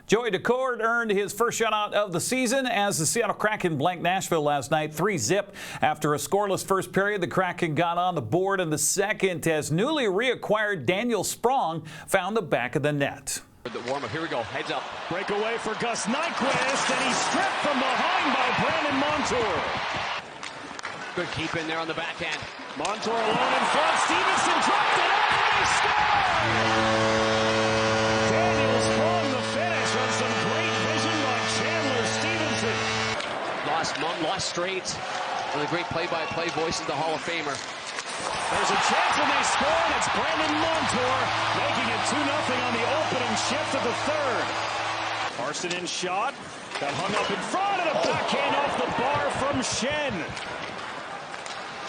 Joey Daccord earned his first shutout of the season as the Seattle Kraken blanked Nashville last night 3-0. After a scoreless first period, the Kraken got on the board in the second as newly reacquired Daniel Sprong found the back of the net. The warm-up, here we go, heads up. Breakaway for Gus Nyquist, and he's stripped from behind by Brandon Montour. Good keep in there on the backhand. Montour alone in front, Stevenson dropped it up, and they score! Daniel Sprong the finish on some great vision by Chandler Stevenson. Lost straight. With a great play-by-play voice of the Hall of Famer. There's a chance and they score, and it's Brandon Montour making it 2-0 on the opening shift of the third. Arsenin shot, got hung up in front, and a backhand off the bar from Shen.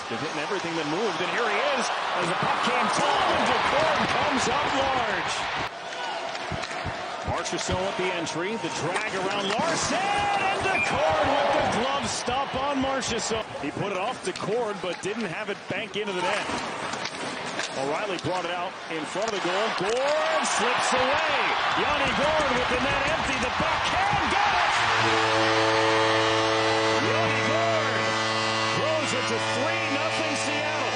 They're hitting everything that moved, and here he is as the puck came to him, and Daccord comes up large. Marchessault at the entry, the drag around Larson, and Daccord with the glove stop on Marchessault. He put it off Daccord, but didn't have it bank into the net. O'Reilly brought it out in front of the goal. Gord slips away. Yanni Gord with the net empty. The backhand got it! Yanni Gord throws it to 3-0 Seattle.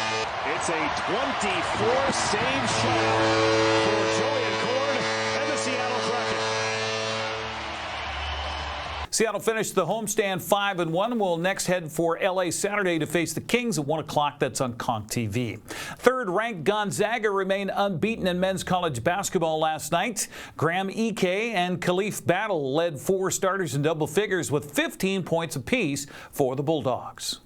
It's a 24-save shot for Joey Daccord and the Seattle Kraken. Seattle finished the homestand 5-1. Will next head for LA Saturday to face the Kings at 1 o'clock. That's on Conk TV. Third-ranked Gonzaga remained unbeaten in men's college basketball last night. Graham Ike and Khalif Battle led 4 starters in double figures with 15 points apiece for the Bulldogs.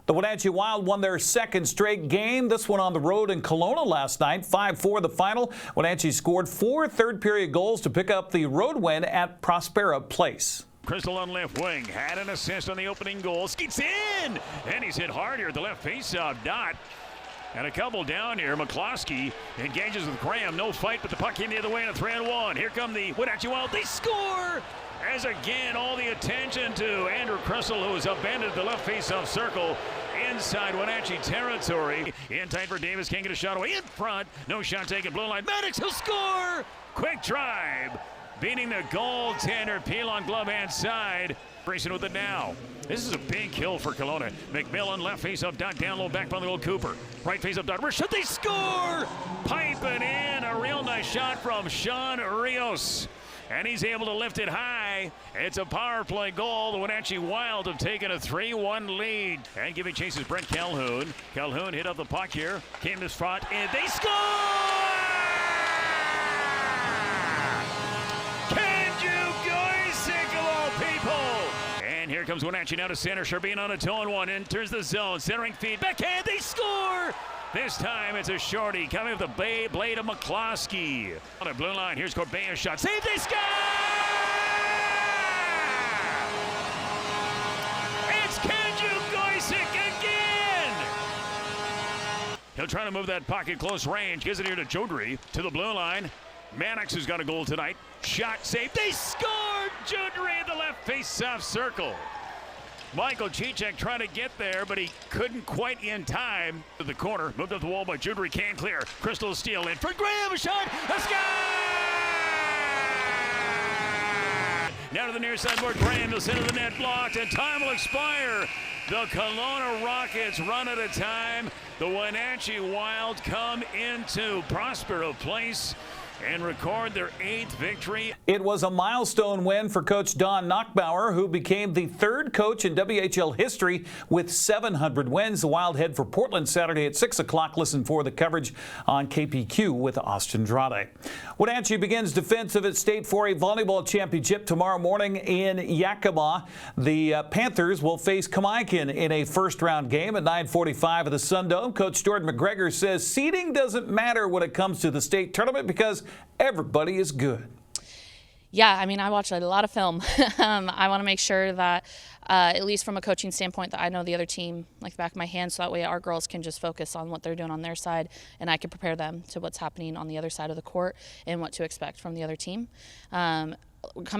The Wenatchee Wild won their second straight game, this one on the road in Kelowna last night. 5-4 the final. Wenatchee scored 4 third-period goals to pick up the road win at Prospera Place. Crystal on left wing, had an assist on the opening goal. Skeets in, and he's hit hard here at the left faceoff dot. And a couple down here. McCloskey engages with Graham. No fight, but the puck came the other way in a 3-on-1. Here come the Wenatchee Wild. They score! As again, all the attention to Andrew Crystal, who is upended the left faceoff circle inside Wenatchee territory. In tight for Davis, can't get a shot away in front. No shot taken, blue line. Maddox, he'll score! Quick drive, beating the goaltender. Peel on glove hand side. Racing with it now. This is a big kill for Kelowna. McMillan, left face-up dot, down low, back by the old Cooper. Right face-up dot, where should they score? Piping in, a real nice shot from Sean Rios. And he's able to lift it high. It's a power play goal. The Wenatchee Wild have taken a 3-1 lead. And giving chase is Brent Calhoun. Calhoun hit up the puck here. Came to spot, and they score! Kenju Goisik of all people! And here comes Wenatchee now to center. Sherbine on a 2-on-1. Enters the zone. Centering feed. Backhand. They score! This time it's a shorty coming with the blade of McCloskey. On the blue line, here's Corbea's shot. Save, they score! It's Kenju Goisik again! He'll try to move that puck at close range. Gives it here to Jodry to the blue line. Mannix, who's got a goal tonight. Shot, save, they scored! Jodry in the left face-off circle. Michael Cicek trying to get there, but he couldn't quite in time. To the corner, moved up the wall by Judry, can clear. Crystal steal in for Graham, a shot, a score! Now to the near side board, Graham will center the net, blocked, and time will expire. The Kelowna Rockets run at a time. The Wenatchee Wild come into Prospera Place and record their 8th victory. It was a milestone win for Coach Don Nachbaur, who became the 3rd coach in WHL history with 700 wins. The Wild head for Portland Saturday at 6 o'clock. Listen for the coverage on KPQ with Austin Drade. Wenatchee begins defense of its state 4A volleyball championship tomorrow morning in Yakima. The Panthers will face Kamaikan in a first-round game at 9:45 at the Sundome. Coach Jordan McGregor says seeding doesn't matter when it comes to the state tournament because everybody is good. Yeah, I mean, I watch a lot of film. I want to make sure that, at least from a coaching standpoint, that I know the other team like the back of my hand, so that way our girls can just focus on what they're doing on their side, and I can prepare them to what's happening on the other side of the court and what to expect from the other team. Coming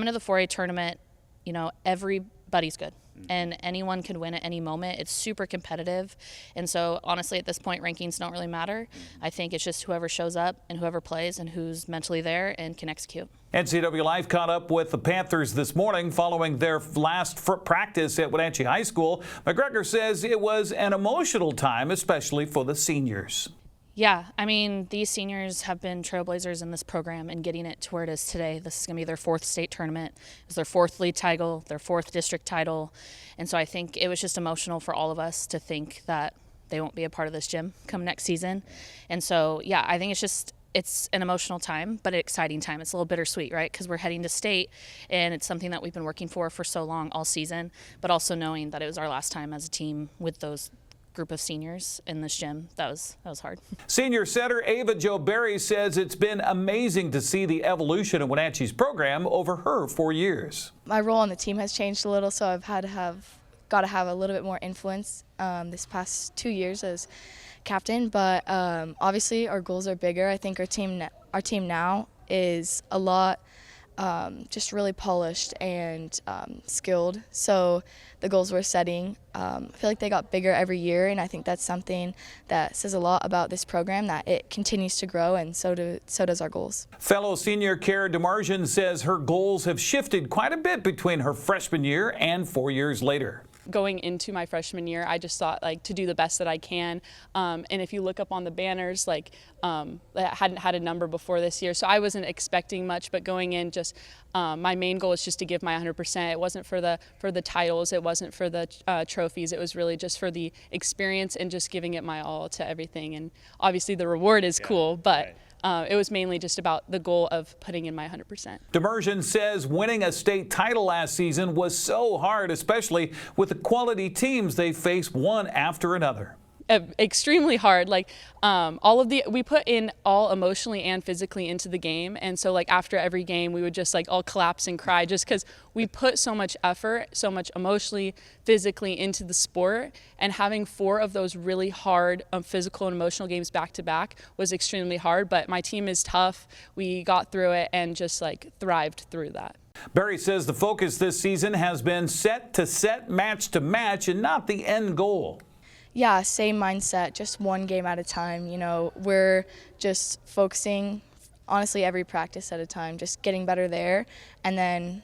to the 4A tournament, you know, everybody's good. and anyone can win at any moment. It's super competitive, and so honestly at this point rankings don't really matter. I think it's just whoever shows up and whoever plays and who's mentally there and can execute. NCWLIFE caught up with the Panthers this morning following their last practice at Wenatchee High School. McGregor says it was an emotional time, especially for the seniors. Yeah, I mean, these seniors have been trailblazers in this program and getting it to where it is today. This is going to be their 4th state tournament. It was their 4th league title, their 4th district title. And so I think it was just emotional for all of us to think that they won't be a part of this gym come next season. And so, yeah, I think it's an emotional time, but an exciting time. It's a little bittersweet, right? Because we're heading to state, and it's something that we've been working for so long, all season, but also knowing that it was our last time as a team with those group of seniors in this gym. That was hard. Senior setter Ava Jo Berry says it's been amazing to see the evolution of Wenatchee's program over her 4 years. My role on the team has changed a little, so I've got to have a little bit more influence this past 2 years as captain. But obviously our goals are bigger. I think our team now is a lot just really polished and skilled. So the goals we're setting, I feel like they got bigger every year, and I think that's something that says a lot about this program, that it continues to grow, and so does our goals. Fellow senior Kiera Demirjian says her goals have shifted quite a bit between her freshman year and 4 years later. Going into my freshman year, I just thought to do the best that I can. And if you look up on the banners, I hadn't had a number before this year, so I wasn't expecting much. But going in, just my main goal is just to give my 100%. It wasn't for the titles, it wasn't for the trophies. It was really just for the experience and just giving it my all to everything. And obviously the reward is cool, but. Right. It was mainly just about the goal of putting in my 100%. Demirjian says winning a state title last season was so hard, especially with the quality teams they faced one after another. Extremely hard. We put in all emotionally and physically into the game, and so after every game we would just all collapse and cry just because we put so much effort, so much emotionally, physically into the sport, and having 4 of those really hard physical and emotional games back to back was extremely hard. But my team is tough. We got through it and just thrived through that. Barry says the focus this season has been set to set, match to match, and not the end goal. Yeah, same mindset, just one game at a time. We're just focusing, honestly, every practice at a time, just getting better there. And then,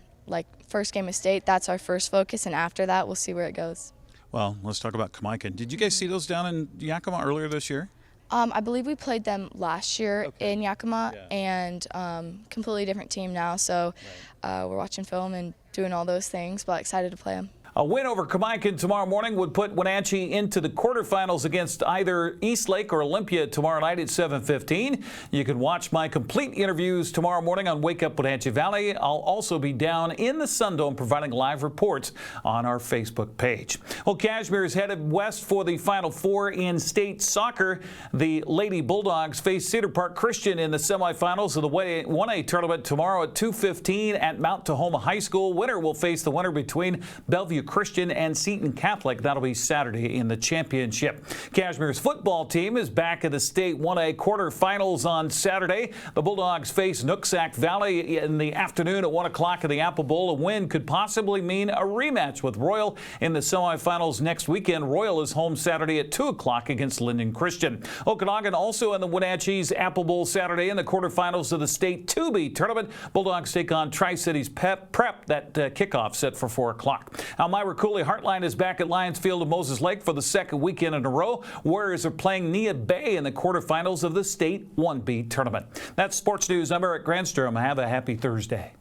first game of state, that's our first focus, and after that, we'll see where it goes. Well, let's talk about Kamaikan. Did you guys see those down in Yakima earlier this year? I believe we played them last year in Yakima, and completely different team now. So we're watching film and doing all those things, but excited to play them. A win over Kamaikan tomorrow morning would put Wenatchee into the quarterfinals against either Eastlake or Olympia tomorrow night at 7:15. You can watch my complete interviews tomorrow morning on Wake Up Wenatchee Valley. I'll also be down in the Sun Dome providing live reports on our Facebook page. Well, Kashmir is headed west for the Final Four in state soccer. The Lady Bulldogs face Cedar Park Christian in the semifinals of the 1A tournament tomorrow at 2:15 at Mount Tahoma High School. Winner will face the winner between Bellevue Christian and Seton Catholic. That'll be Saturday in the championship. Kashmir's football team is back in the state 1A quarterfinals on Saturday. The Bulldogs face Nooksack Valley in the afternoon at 1 o'clock in the Apple Bowl. A win could possibly mean a rematch with Royal in the semifinals next weekend. Royal is home Saturday at 2 o'clock against Linden Christian. Okanagan also in the Wenatchee's Apple Bowl Saturday in the quarterfinals of the state 2B tournament. Bulldogs take on Tri-Cities Prep. That kickoff set for 4 o'clock. Myra Cooley Heartline is back at Lions Field of Moses Lake for the second weekend in a row. Warriors are playing Nia Bay in the quarterfinals of the state 1B tournament. That's sports news. I'm Eric Granstrom. Have a happy Thursday.